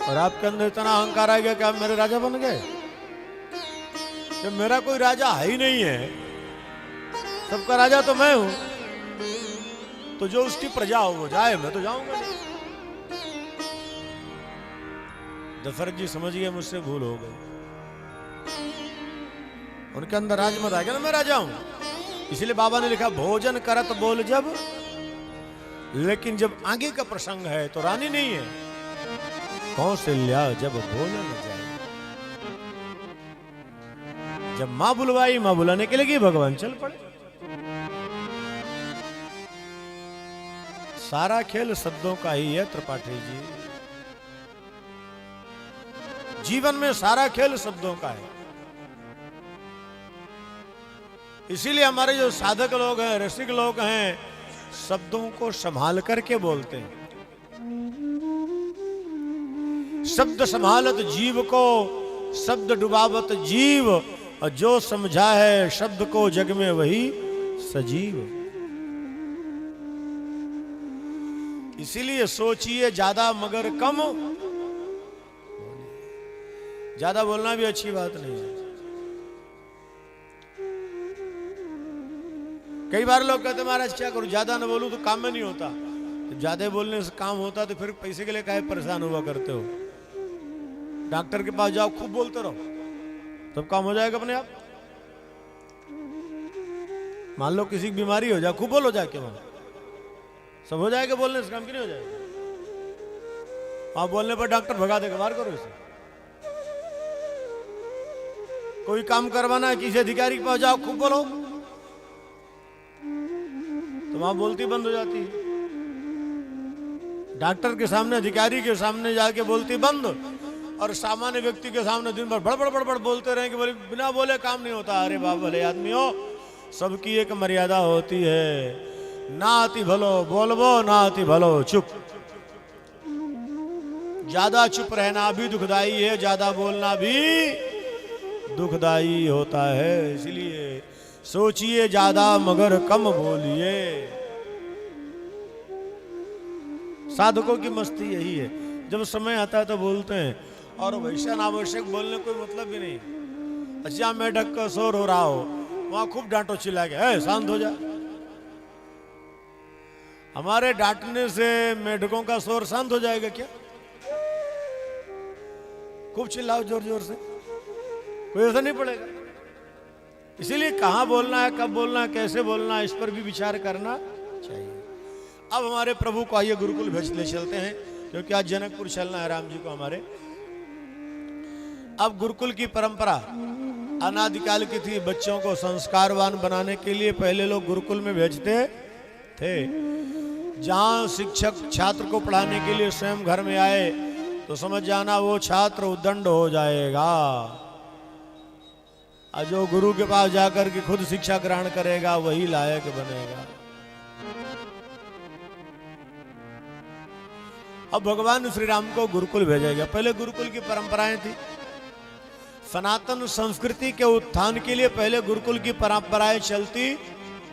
और आपके अंदर इतना अहंकार आ गया कि आप मेरे राजा बन गए। जब मेरा कोई राजा है ही नहीं है, सबका राजा तो मैं हूं, तो जो उसकी प्रजा हो वो जाए, मैं तो जाऊंगा नहीं। दशरथ जी समझ गए मुझसे भूल हो गई, उनके अंदर राजमत आ गया ना, मैं राजा हूं। इसलिए बाबा ने लिखा भोजन करत बोल जब, लेकिन जब आगे का प्रसंग है तो रानी नहीं है। कौशल्या जब बोल न जाए, जब मां बुलवाई, मां बुलाने के लगी, भगवान चल पड़े। सारा खेल शब्दों का ही है त्रिपाठी जी, जीवन में सारा खेल शब्दों का है। इसीलिए हमारे जो साधक लोग हैं, रसिक लोग हैं, शब्दों को संभाल करके बोलते हैं। शब्द संभालत जीव को, शब्द डुबावत जीव, और जो समझा है शब्द को जग में वही सजीव। इसीलिए सोचिए ज्यादा मगर कम, ज्यादा बोलना भी अच्छी बात नहीं है। कई बार लोग कहते महाराज क्या करूं, ज्यादा ना बोलूं तो काम में नहीं होता। तो ज्यादा बोलने से काम होता तो फिर पैसे के लिए काहे परेशान हुआ करते हो। डॉक्टर के पास जाओ, खूब बोलते रहो, तब काम हो जाएगा अपने आप। मान लो किसी की बीमारी हो जाए, खूब बोलो जाके, वहां सब हो जाएगा, बोलने से काम क्यों नहीं हो जाएगा। वहां बोलने पर डॉक्टर भगा देगा, मार करो इसे। कोई काम करवाना है, किसी अधिकारी के पास जाओ, खूब बोलो, तो वहां बोलती बंद हो जाती है। डॉक्टर के सामने, अधिकारी के सामने जाके बोलती बंद, और सामान्य व्यक्ति के सामने दिन भर बड़बड़ बड़बड़ बोलते रहे कि बोले बिना बोले काम नहीं होता। अरे बाप भले आदमी हो, सबकी एक मर्यादा होती है। ना आती भलो बोलबो, ना आती भलो चुप। ज्यादा चुप रहना भी दुखदाई है, ज्यादा बोलना भी दुखदाई होता है। इसलिए सोचिए ज्यादा मगर कम बोलिए। साधकों की मस्ती यही है, जब समय आता है तो बोलते हैं, और वैसे अनावश्यक बोलने कोई मतलब भी नहीं। अच्छा मेढक का शोर हो रहा हो, वहां खूब डांटो चिल्ला के, शांत हो जा। हमारे डांटने से मेढकों का शोर शांत हो जाएगा क्या? खूब चिल्लाओ जोर जोर से, कोई ऐसा नहीं पड़ेगा। इसीलिए कहां बोलना है, कब बोलना है, कैसे बोलना है, इस पर भी विचार करना चाहिए। अब हमारे प्रभु को आइए गुरुकुल भेज ले चलते हैं, क्योंकि आज जनकपुर चलना है राम जी को हमारे। अब गुरुकुल की परंपरा अनादिकाल की थी। बच्चों को संस्कारवान बनाने के लिए पहले लोग गुरुकुल में भेजते थे। जहां शिक्षक छात्र को पढ़ाने के लिए स्वयं घर में आए तो समझ जाना वो छात्र उद्दंड हो जाएगा। और जो गुरु के पास जाकर के खुद शिक्षा ग्रहण करेगा वही लायक बनेगा। अब भगवान श्री राम को गुरुकुल भेजेगा। पहले गुरुकुल की परंपराएं थी। सनातन संस्कृति के उत्थान के लिए पहले गुरुकुल की परंपराएं चलती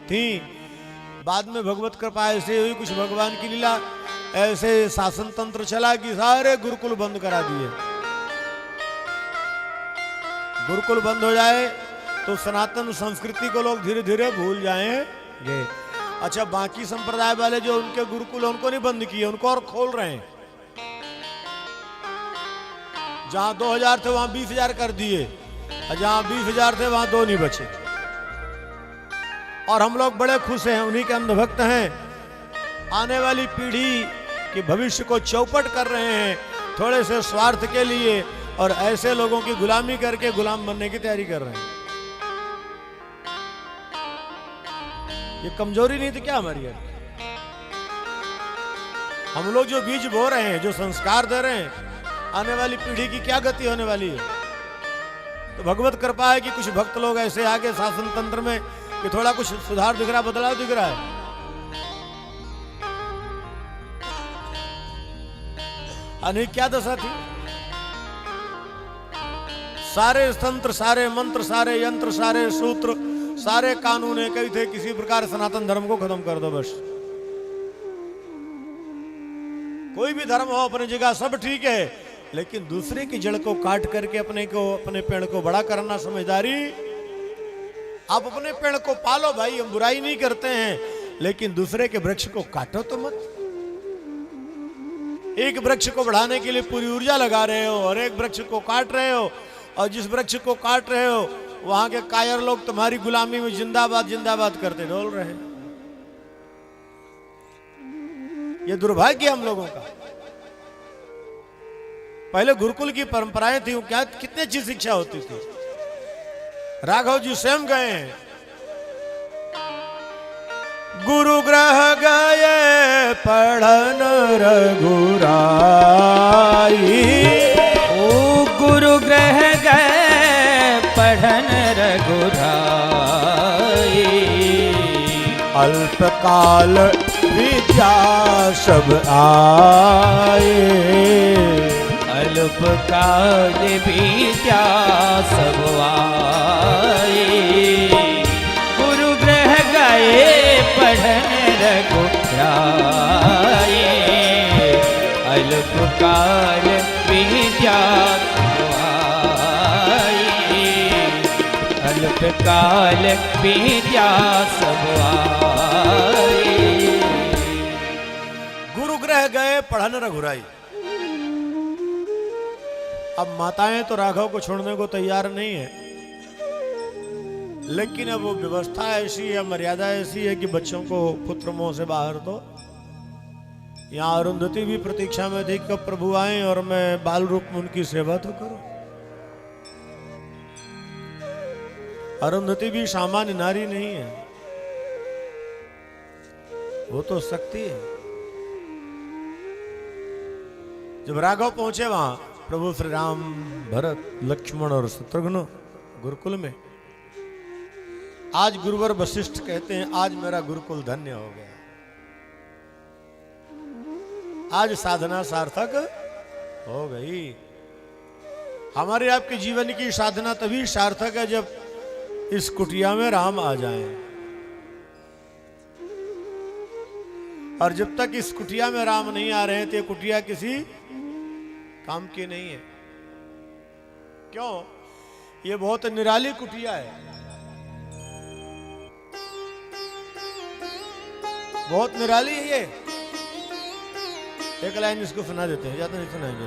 थी। बाद में भगवत कृपा ऐसे हुई, कुछ भगवान की लीला, ऐसे शासन तंत्र चला कि सारे गुरुकुल बंद करा दिए। गुरुकुल बंद हो जाए तो सनातन संस्कृति को लोग धीरे धीरे भूल जाएंगे। अच्छा, बाकी संप्रदाय वाले जो उनके गुरुकुल उनको नहीं बंद किए, उनको और खोल रहे हैं। जहां 2000 थे वहां 20,000 कर दिए, और जहां 20,000 थे वहां 2 नहीं बचे। और हम लोग बड़े खुश हैं, उन्हीं के अंधभक्त हैं। आने वाली पीढ़ी के भविष्य को चौपट कर रहे हैं थोड़े से स्वार्थ के लिए, और ऐसे लोगों की गुलामी करके गुलाम बनने की तैयारी कर रहे हैं। ये कमजोरी नहीं तो क्या हमारी है? हम लोग जो बीज बो रहे हैं, जो संस्कार दे रहे हैं, आने वाली पीढ़ी की क्या गति होने वाली है? तो भगवत कृपा है कि कुछ भक्त लोग ऐसे आगे शासन तंत्र में कि थोड़ा कुछ सुधार दिख रहा, बदलाव दिख रहा है। अनेक क्या दशा थी? सारे तंत्र, सारे मंत्र, सारे यंत्र, सारे सूत्र, सारे कानून एक ही थे, किसी प्रकार सनातन धर्म को खत्म कर दो बस। कोई भी धर्म हो अपनी जगह सब ठीक है, लेकिन दूसरे की जड़ को काट करके अपने पेड़ को बड़ा करना समझदारी। आप अपने पेड़ को पालो भाई, हम बुराई नहीं करते हैं, लेकिन दूसरे के वृक्ष को काटो तो मत। एक वृक्ष को बढ़ाने के लिए पूरी ऊर्जा लगा रहे हो और एक वृक्ष को काट रहे हो, और जिस वृक्ष को काट रहे हो वहां के कायर लोग तुम्हारी गुलामी में जिंदाबाद जिंदाबाद करते डोल रहे हैं। ये दुर्भाग्य हम लोगों का। पहले गुरुकुल की परंपराएं थी, क्या कितनी अच्छी शिक्षा होती थी। राघव जी स्वयं गए हैं, गुरु ग्रह गए पढ़न रघुराई। ओ गुरु ग्रह गए पढ़न रघुराई। अल्पकाल विद्या सब आए। अल्पकाल विद्या सब आए। गुरु ग्रह गए पढ़न रघुराई। अल्पकाल विद्या सब आए। अल्पकाल विद्या सब आए। गुरु ग्रह गए पढ़न रघुराई। अब माताएं तो राघव को छोड़ने को तैयार नहीं है, लेकिन अब वो व्यवस्था ऐसी है, मर्यादा ऐसी है कि बच्चों को पुत्र मोह से बाहर। तो यहाँ अरुंधति भी प्रतीक्षा में थी कब प्रभु आए और मैं बाल रूप में उनकी सेवा तो करूं। अरुंधति भी सामान्य नारी नहीं है, वो तो शक्ति है। जब राघव पहुंचे वहां, प्रभु श्री राम, भरत, लक्ष्मण और शत्रुघ्न गुरुकुल में। आज गुरुवर वशिष्ठ कहते हैं, आज मेरा गुरुकुल धन्य हो गया, आज साधना सार्थक हो गई। हमारे आपके जीवन की साधना तभी सार्थक है जब इस कुटिया में राम आ जाएं, और जब तक इस कुटिया में राम नहीं आ रहे हैं तो ये कुटिया किसी काम की नहीं है। क्यों? ये बहुत निराली कुटिया है, बहुत निराली है ये। एक लाइन इसको सुना देते हैं, ज्यादा नहीं सुनाएंगे।